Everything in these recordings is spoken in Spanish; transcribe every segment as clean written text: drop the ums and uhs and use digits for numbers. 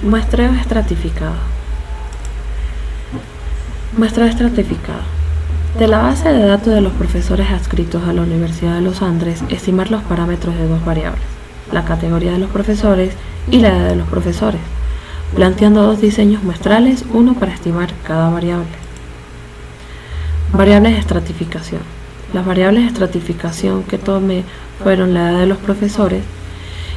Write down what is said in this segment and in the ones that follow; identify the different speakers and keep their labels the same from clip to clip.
Speaker 1: Muestreo estratificado. Muestreo estratificado. De la base de datos de los profesores adscritos a la Universidad de los Andes, estimar los parámetros de dos variables, la categoría de los profesores y la edad de los profesores, planteando dos diseños muestrales, uno para estimar cada variable. Variables de estratificación. Las variables de estratificación que tomé fueron la edad de los profesores,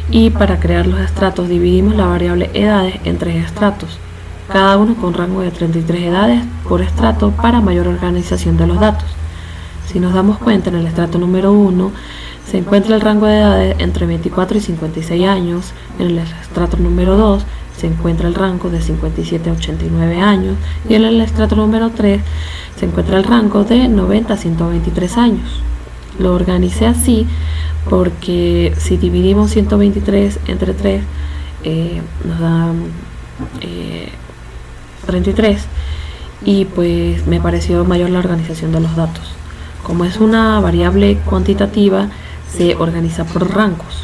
Speaker 1: y para crear los estratos dividimos la variable edades en 3 estratos, cada uno con rango de 33 edades por estrato para mayor organización de los datos. Si nos damos cuenta, en el estrato número 1 se encuentra el rango de edades entre 24 y 56 años, en el estrato número 2 se encuentra el rango de 57 a 89 años y en el estrato número 3 se encuentra el rango de 90 a 123 años. Lo organicé así porque si dividimos 123 entre 3 nos da 33 y pues me pareció mayor la organización de los datos. Como es una variable cuantitativa, se organiza por rangos.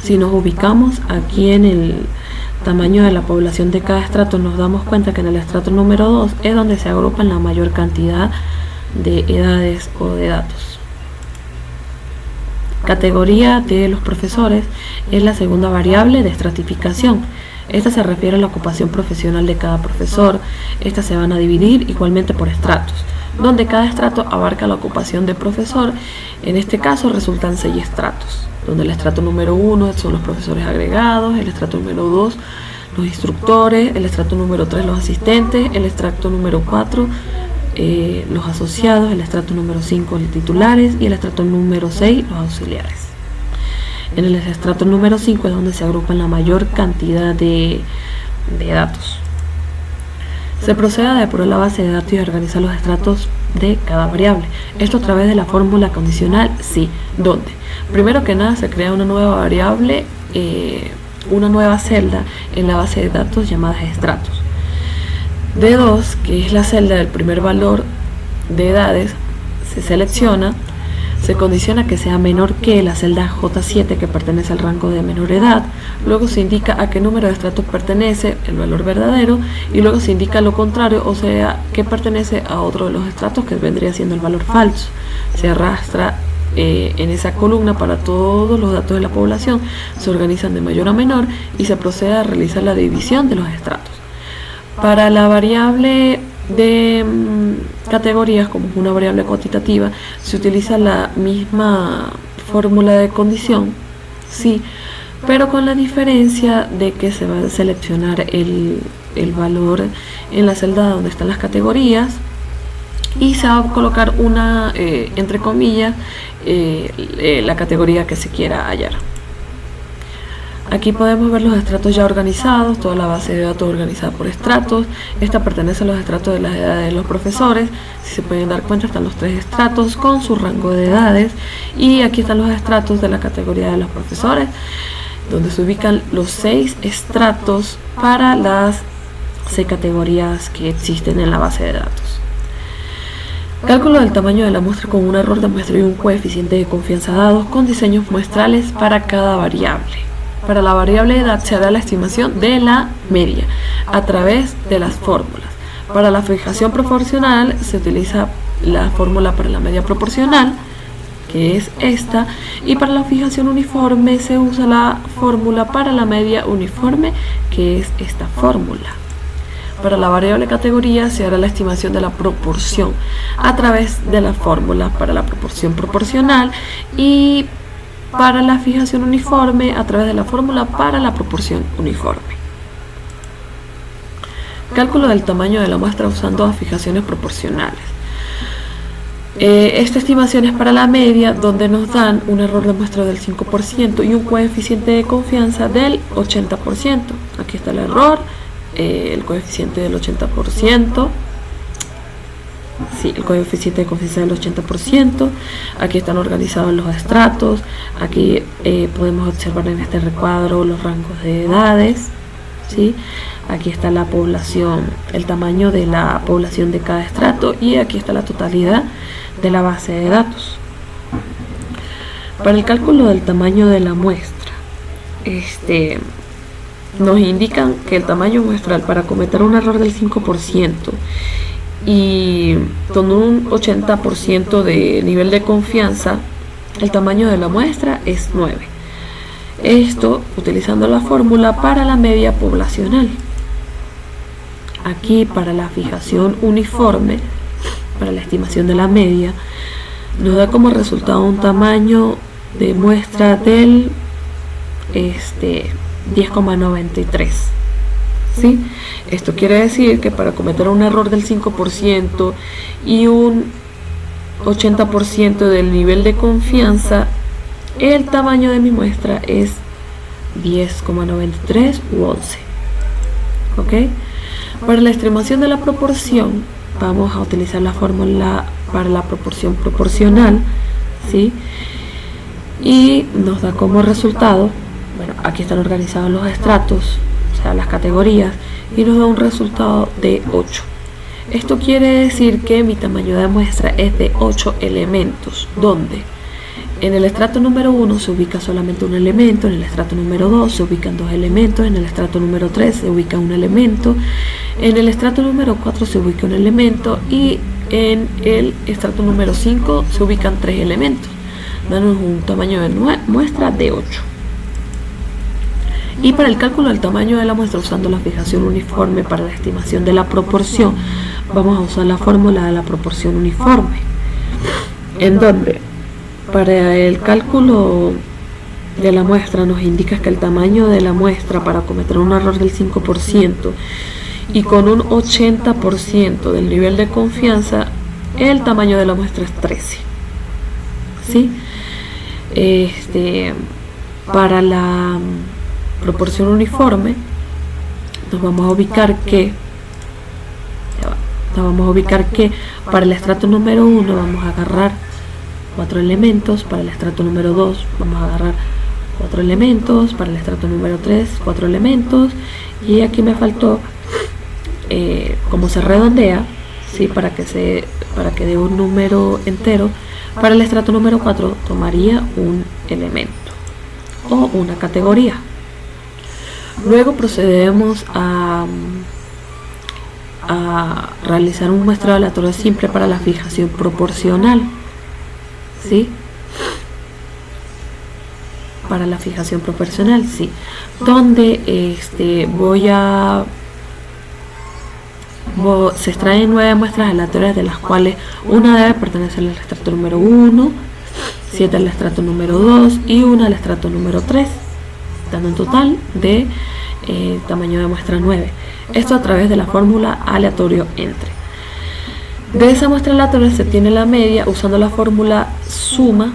Speaker 1: Si nos ubicamos aquí en el tamaño de la población de cada estrato, nos damos cuenta que en el estrato número 2 es donde se agrupan la mayor cantidad de edades o de datos. Categoría de los profesores es la segunda variable de estratificación. Esta se refiere a la ocupación profesional de cada profesor. Estas se van a dividir igualmente por estratos, donde cada estrato abarca la ocupación de profesor. En este caso resultan 6 estratos, donde el estrato número 1 son los profesores agregados, el estrato número 2 los instructores, el estrato número 3 los asistentes, el estrato número 4 los asociados, el estrato número 5 los titulares y el estrato número 6 los auxiliares. En el estrato número 5 es donde se agrupan la mayor cantidad de datos. Se procede a depurar la base de datos y organizar los estratos de cada variable. Esto a través de la fórmula condicional sí, donde primero que nada se crea una nueva variable, una nueva celda en la base de datos llamada estratos. D2, que es la celda del primer valor de edades, se selecciona. Se condiciona que sea menor que la celda J7 que pertenece al rango de menor edad, luego se indica a qué número de estratos pertenece el valor verdadero y luego se indica lo contrario, o sea, que pertenece a otro de los estratos que vendría siendo el valor falso. Se arrastra en esa columna para todos los datos de la población, se organizan de mayor a menor y se procede a realizar la división de los estratos. Para la variable de categorías, como es una variable cuantitativa, se utiliza la misma fórmula de condición, sí, pero con la diferencia de que se va a seleccionar el valor en la celda donde están las categorías y se va a colocar una, entre comillas, la categoría que se quiera hallar. Aquí podemos ver los estratos ya organizados, toda la base de datos organizada por estratos. Esta pertenece a los estratos de las edades de los profesores. Si se pueden dar cuenta, están los 3 estratos con su rango de edades. Y aquí están los estratos de la categoría de los profesores, donde se ubican los 6 estratos para las 6 categorías que existen en la base de datos. Cálculo del tamaño de la muestra con un error de muestra y un coeficiente de confianza dados con diseños muestrales para cada variable. Para la variable edad se hará la estimación de la media a través de las fórmulas. Para la fijación proporcional se utiliza la fórmula para la media proporcional, que es esta, y para la fijación uniforme se usa la fórmula para la media uniforme, que es esta fórmula. Para la variable categoría se hará la estimación de la proporción a través de la fórmula para la proporción proporcional y para la fijación uniforme a través de la fórmula para la proporción uniforme. Cálculo del tamaño de la muestra usando fijaciones proporcionales. Esta estimación es para la media, donde nos dan un error de muestra del 5% y un coeficiente de confianza del 80%. Aquí está el error, el coeficiente del 80%. Sí, el coeficiente de confianza del 80%. Aquí están organizados los estratos. Aquí podemos observar en este recuadro los rangos de edades, ¿sí? Aquí está la población, el tamaño de la población de cada estrato y aquí está la totalidad de la base de datos. Para el cálculo del tamaño de la muestra, nos indican que el tamaño muestral para cometer un error del 5% y con un 80% de nivel de confianza, el tamaño de la muestra es 9. Esto utilizando la fórmula para la media poblacional. Aquí para la fijación uniforme, para la estimación de la media, nos da como resultado un tamaño de muestra del 10,93. ¿Sí? Esto quiere decir que para cometer un error del 5% y un 80% del nivel de confianza, el tamaño de mi muestra es 10,93 u 11. ¿Ok? Para la estimación de la proporción, vamos a utilizar la fórmula para la proporción proporcional, ¿sí? Y nos da como resultado, bueno, aquí están organizados los estratos, o sea, las categorías, y nos da un resultado de 8. Esto quiere decir que mi tamaño de muestra es de 8 elementos, donde en el estrato número 1 se ubica solamente un elemento, en el estrato número 2 se ubican 2 elementos, en el estrato número 3 se ubica un elemento, en el estrato número 4 se ubica un elemento y en el estrato número 5 se ubican 3 elementos, dando un tamaño de muestra de 8. Y para el cálculo del tamaño de la muestra usando la fijación uniforme para la estimación de la proporción, vamos a usar la fórmula de la proporción uniforme, en donde para el cálculo de la muestra nos indica que el tamaño de la muestra para cometer un error del 5% y con un 80% del nivel de confianza, el tamaño de la muestra es 13. ¿Sí? Para la proporción uniforme nos vamos a ubicar que para el estrato número 1 vamos a agarrar 4 elementos, para el estrato número 2 vamos a agarrar 4 elementos, para el estrato número 3 4 elementos, y aquí me faltó como se redondea, ¿sí? para que dé un número entero. Para el estrato número 4 tomaría un elemento o una categoría. Luego procedemos a realizar un muestreo aleatorio simple para la fijación proporcional, ¿sí? Para la fijación proporcional, sí, donde se extraen 9 muestras aleatorias, de las cuales una debe pertenecer al estrato número 1, 7 al estrato número 2 y una al estrato número 3, dando un total de tamaño de muestra 9. Esto a través de la fórmula aleatorio entre. De esa muestra aleatoria se tiene la media usando la fórmula suma,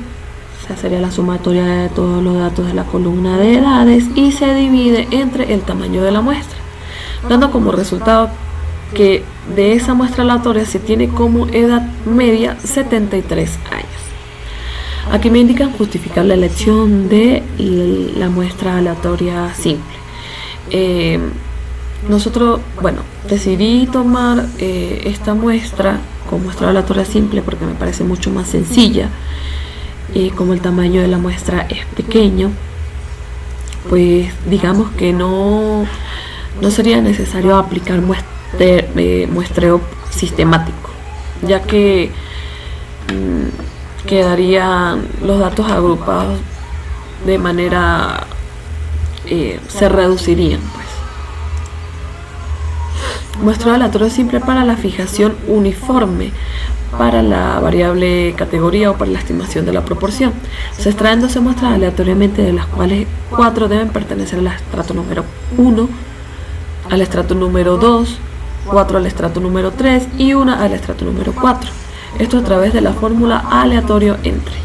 Speaker 1: o sea, sería la sumatoria de todos los datos de la columna de edades, y se divide entre el tamaño de la muestra, dando como resultado que de esa muestra aleatoria se tiene como edad media 73 años. Aquí me indican justificar la elección de la muestra aleatoria simple. Nosotros, decidí tomar esta muestra con muestra aleatoria simple porque me parece mucho más sencilla, y como el tamaño de la muestra es pequeño, pues digamos que no sería necesario aplicar muestreo sistemático, ya que quedarían los datos agrupados de manera se reducirían, pues. Muestreo aleatorio simple para la fijación uniforme para la variable categoría o para la estimación de la proporción. Se extraen 12 muestras aleatoriamente, de las cuales 4 deben pertenecer al estrato número 1, al estrato número 2, 4 al estrato número 3 y una al estrato número 4. Esto a través de la fórmula aleatorio entre.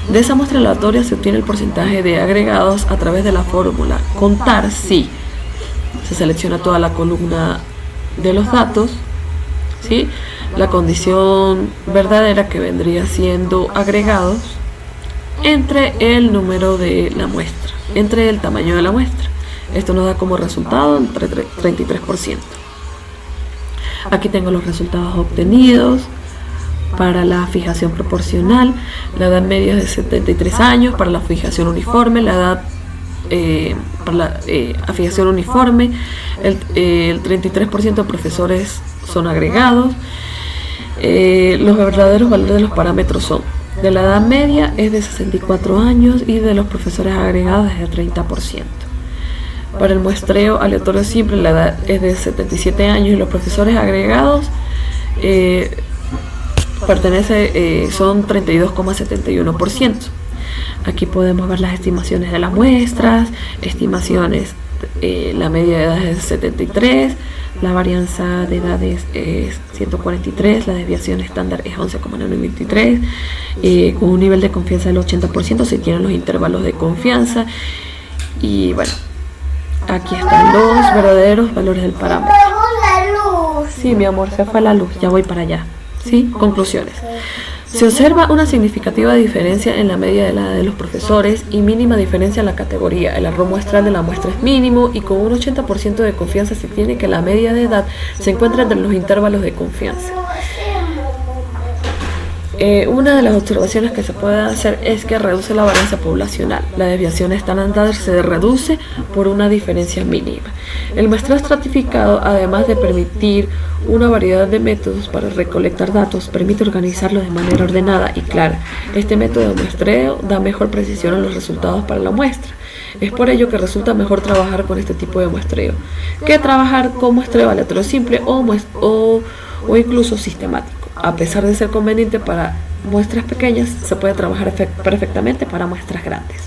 Speaker 1: De esa muestra aleatoria se obtiene el porcentaje de agregados a través de la fórmula contar si se selecciona toda la columna de los datos, ¿sí? La condición verdadera, que vendría siendo agregados, entre el número de la muestra, entre el tamaño de la muestra. Esto nos da como resultado el 33%. Aquí tengo los resultados obtenidos. Para la fijación proporcional, la edad media es de 73 años. Para la fijación uniforme, la edad para la afiliación uniforme, el 33% de profesores son agregados. Los verdaderos valores de los parámetros son: de la edad media es de 64 años y de los profesores agregados es de 30%. Para el muestreo aleatorio simple la edad es de 77 años y los profesores agregados son 32,71%. Aquí podemos ver las estimaciones de las muestras, estimaciones, la media de edad es 73, la varianza de edades es 143, la desviación estándar es 11,923, con un nivel de confianza del 80%, se tienen los intervalos de confianza. Y bueno, aquí están los verdaderos valores del parámetro. Sí, mi amor, se fue la luz, ya voy para allá. ¿Sí? Conclusiones. Se observa una significativa diferencia en la media de la edad de los profesores y mínima diferencia en la categoría. El error muestral de la muestra es mínimo y con un 80% de confianza se tiene que la media de edad se encuentra entre los intervalos de confianza. Una de las observaciones que se puede hacer es que reduce la varianza poblacional. La desviación estándar se reduce por una diferencia mínima. El muestreo estratificado, además de permitir una variedad de métodos para recolectar datos, permite organizarlos de manera ordenada y clara. Este método de muestreo da mejor precisión en los resultados para la muestra. Es por ello que resulta mejor trabajar con este tipo de muestreo que trabajar con muestreo aleatorio simple o incluso sistemático. A pesar de ser conveniente para muestras pequeñas, se puede trabajar perfectamente para muestras grandes.